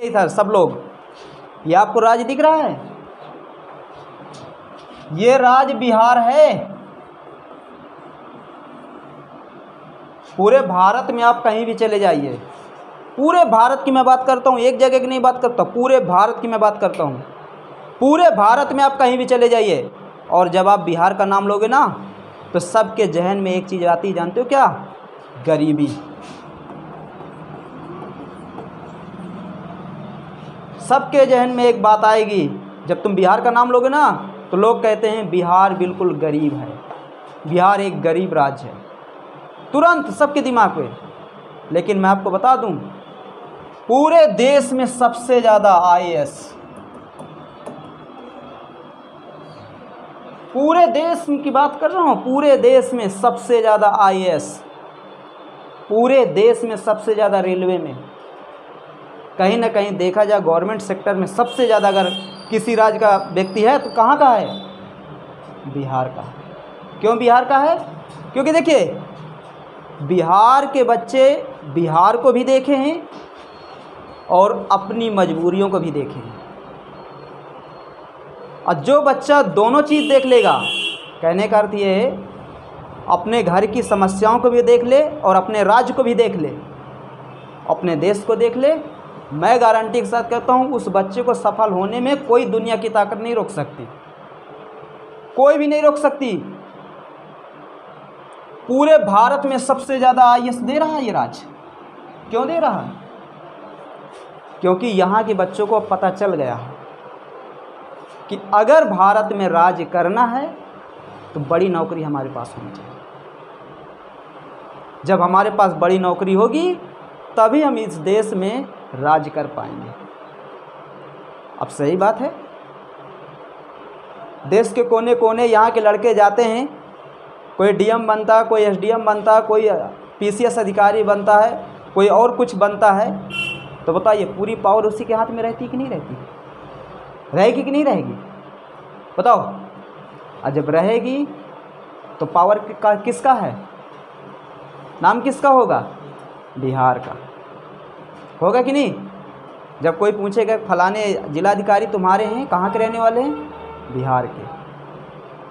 इधर सब लोग, ये आपको राज्य दिख रहा है, ये राज्य बिहार है। पूरे भारत में आप कहीं भी चले जाइए, पूरे भारत की मैं बात करता हूँ, एक जगह की नहीं बात करता, पूरे भारत की मैं बात करता हूँ। पूरे भारत में आप कहीं भी चले जाइए और जब आप बिहार का नाम लोगे ना तो सबके जहन में एक चीज़ आती है, जानते हो क्या? गरीबी। सबके जहन में एक बात आएगी, जब तुम बिहार का नाम लोगे ना तो लोग कहते हैं बिहार बिल्कुल गरीब है, बिहार एक गरीब राज्य है, तुरंत सबके दिमाग में। लेकिन मैं आपको बता दूं, पूरे देश में सबसे ज़्यादा IAS, पूरे देश की बात कर रहा हूँ, पूरे देश में सबसे ज़्यादा IAS, पूरे देश में सबसे ज़्यादा रेलवे में, कहीं ना कहीं देखा जाए गवर्नमेंट सेक्टर में सबसे ज़्यादा अगर किसी राज्य का व्यक्ति है तो कहाँ का है? बिहार का। क्यों बिहार का है? क्योंकि देखिए, बिहार के बच्चे बिहार को भी देखे हैं और अपनी मजबूरियों को भी देखे हैं। और जो बच्चा दोनों चीज़ देख लेगा, कहने का अर्थ ये है अपने घर की समस्याओं को भी देख ले और अपने राज्य को भी देख ले, अपने देश को देख ले, मैं गारंटी के साथ कहता हूँ उस बच्चे को सफल होने में कोई दुनिया की ताकत नहीं रोक सकती, कोई भी नहीं रोक सकती। पूरे भारत में सबसे ज़्यादा IAS दे रहा है ये राज्य। क्यों दे रहा है? क्योंकि यहाँ के बच्चों को पता चल गया है कि अगर भारत में राज्य करना है तो बड़ी नौकरी हमारे पास होनी चाहिए। जब हमारे पास बड़ी नौकरी होगी तभी हम इस देश में राज्य कर पाएंगे। अब सही बात है, देश के कोने कोने यहाँ के लड़के जाते हैं, कोई DM बनता है, कोई SDM बनता है, कोई PCS अधिकारी बनता है, कोई और कुछ बनता है, तो बताइए पूरी पावर उसी के हाथ में रहती कि नहीं रहती? रहेगी कि नहीं रहेगी? बताओ। और जब रहेगी तो पावर का किसका है? नाम किसका होगा? बिहार का होगा कि नहीं? जब कोई पूछेगा फलाने जिलाधिकारी तुम्हारे हैं, कहाँ के रहने वाले हैं? बिहार के,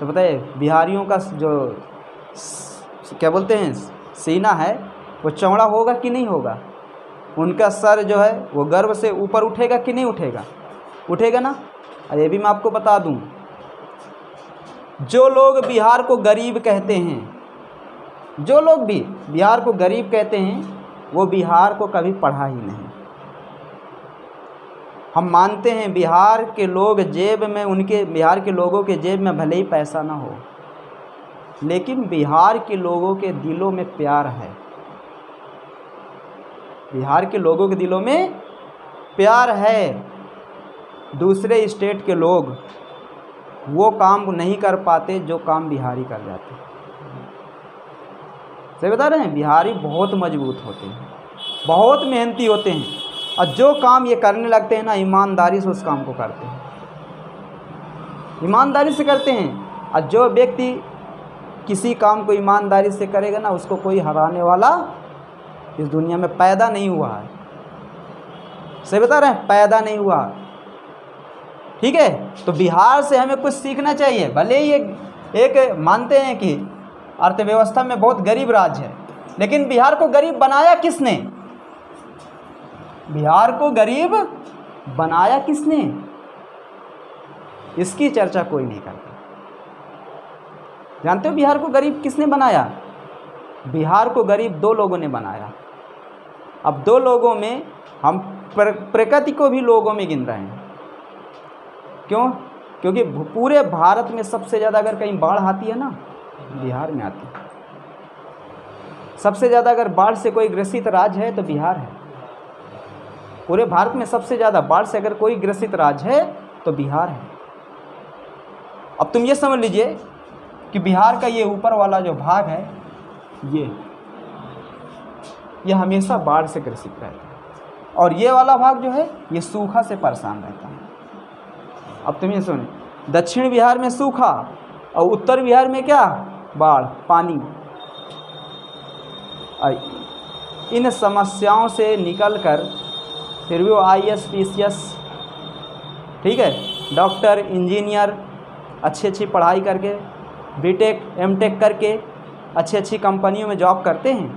तो बताइए बिहारियों का जो क्या बोलते हैं सीना है वो चौड़ा होगा कि नहीं होगा? उनका सर जो है वो गर्व से ऊपर उठेगा कि नहीं उठेगा? उठेगा ना। और ये भी मैं आपको बता दूं, जो लोग बिहार को गरीब कहते हैं, जो लोग भी बिहार को गरीब कहते हैं, वो बिहार को कभी पढ़ा ही नहीं। हम मानते हैं बिहार के लोग जेब में, उनके बिहार के लोगों के जेब में भले ही पैसा ना हो, लेकिन बिहार के लोगों के दिलों में प्यार है। बिहार के लोगों के दिलों में प्यार है। दूसरे स्टेट के लोग वो काम नहीं कर पाते जो काम बिहारी कर जाते। सही बता रहे हैं, बिहारी बहुत मजबूत होते हैं, बहुत मेहनती होते हैं, और जो काम ये करने लगते हैं ना, ईमानदारी से उस काम को करते हैं, ईमानदारी से करते हैं। और जो व्यक्ति किसी काम को ईमानदारी से करेगा ना, उसको कोई हराने वाला इस दुनिया में पैदा नहीं हुआ है। सही बता रहे हैं, पैदा नहीं हुआ। ठीक है, तो बिहार से हमें कुछ सीखना चाहिए। भले ही एक मानते हैं कि अर्थव्यवस्था में बहुत गरीब राज्य है, लेकिन बिहार को गरीब बनाया किसने? बिहार को गरीब बनाया किसने? इसकी चर्चा कोई नहीं करता। जानते हो बिहार को गरीब किसने बनाया? बिहार को गरीब दो लोगों ने बनाया। अब दो लोगों में हम प्रकृति को भी लोगों में गिन रहे हैं। क्यों? क्योंकि पूरे भारत में सबसे ज़्यादा अगर कहीं बाढ़ आती है ना, बिहार में आती है। सबसे ज़्यादा अगर बाढ़ से कोई ग्रसित राज्य है तो बिहार है। पूरे भारत में सबसे ज़्यादा बाढ़ से अगर कोई ग्रसित राज्य है तो बिहार है। अब तुम ये समझ लीजिए कि बिहार का ये ऊपर वाला जो भाग है, ये हमेशा बाढ़ से ग्रसित रहता है, और ये वाला भाग जो है ये सूखा से परेशान रहता है। अब तुम ये सुनो, दक्षिण बिहार में सूखा और उत्तर बिहार में क्या? बाढ़, पानी। इन समस्याओं से निकलकर फिर भी वो IAS PCS, ठीक है, डॉक्टर, इंजीनियर, अच्छी अच्छी पढ़ाई करके, BTech MTech करके अच्छी अच्छी कंपनियों में जॉब करते हैं।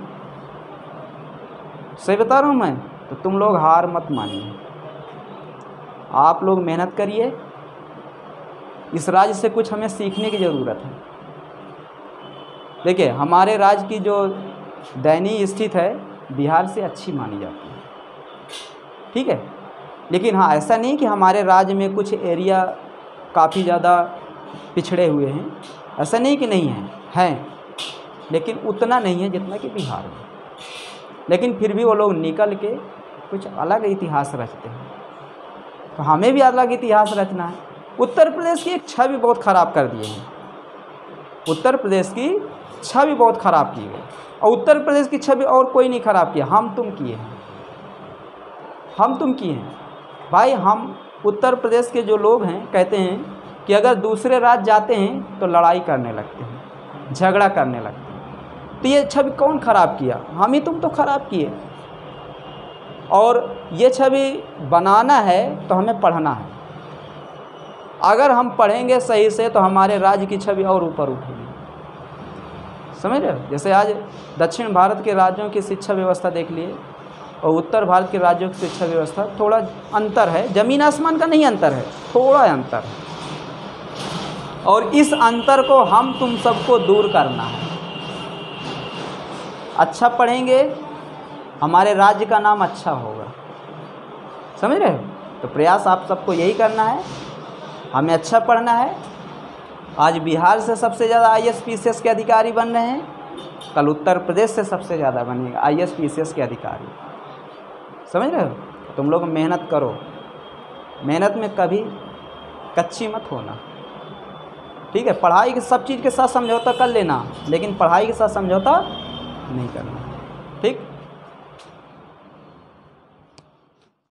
सही बता रहा हूँ मैं। तो तुम लोग हार मत मानिए, आप लोग मेहनत करिए। इस राज्य से कुछ हमें सीखने की ज़रूरत है। देखिए, हमारे राज्य की जो दयनीय स्थिति है बिहार से अच्छी मानी जाती है, ठीक है। लेकिन हाँ, ऐसा नहीं कि हमारे राज्य में कुछ एरिया काफ़ी ज़्यादा पिछड़े हुए हैं, ऐसा नहीं कि नहीं हैं, लेकिन उतना नहीं है जितना कि बिहार में। लेकिन फिर भी वो लोग निकल के कुछ अलग इतिहास रचते हैं, तो हमें भी अलग इतिहास रचना है। उत्तर प्रदेश की एक छवि बहुत ख़राब कर दिए हैं, उत्तर प्रदेश की छवि बहुत ख़राब की गई, और उत्तर प्रदेश की छवि और कोई नहीं ख़राब किया, हम तुम किए हैं, हम तुम किए हैं भाई। हम उत्तर प्रदेश के जो लोग हैं कहते हैं कि अगर दूसरे राज्य जाते हैं तो लड़ाई करने लगते हैं, झगड़ा करने लगते हैं। तो ये छवि कौन ख़राब किया? हम ही तुम तो ख़राब किए। और ये छवि बनाना है तो हमें पढ़ना है। अगर हम पढ़ेंगे सही से तो हमारे राज्य की छवि और ऊपर उठेगी, समझ रहे हो। जैसे आज दक्षिण भारत के राज्यों की शिक्षा व्यवस्था देख लिए और उत्तर भारत के राज्यों की शिक्षा व्यवस्था, थोड़ा अंतर है, ज़मीन आसमान का नहीं अंतर है, थोड़ा अंतर है। और इस अंतर को हम तुम सबको दूर करना है। अच्छा पढ़ेंगे, हमारे राज्य का नाम अच्छा होगा, समझ रहे हो। तो प्रयास आप सबको यही करना है, हमें अच्छा पढ़ना है। आज बिहार से सबसे ज़्यादा IAS PCS के अधिकारी बन रहे हैं, कल उत्तर प्रदेश से सबसे ज़्यादा बनेगा IAS PCS के अधिकारी, समझ रहे हो। तुम लोग मेहनत करो, मेहनत में कभी कच्ची मत होना, ठीक है। पढ़ाई के सब चीज़ के साथ समझौता कर लेना, लेकिन पढ़ाई के साथ समझौता नहीं करना, ठीक।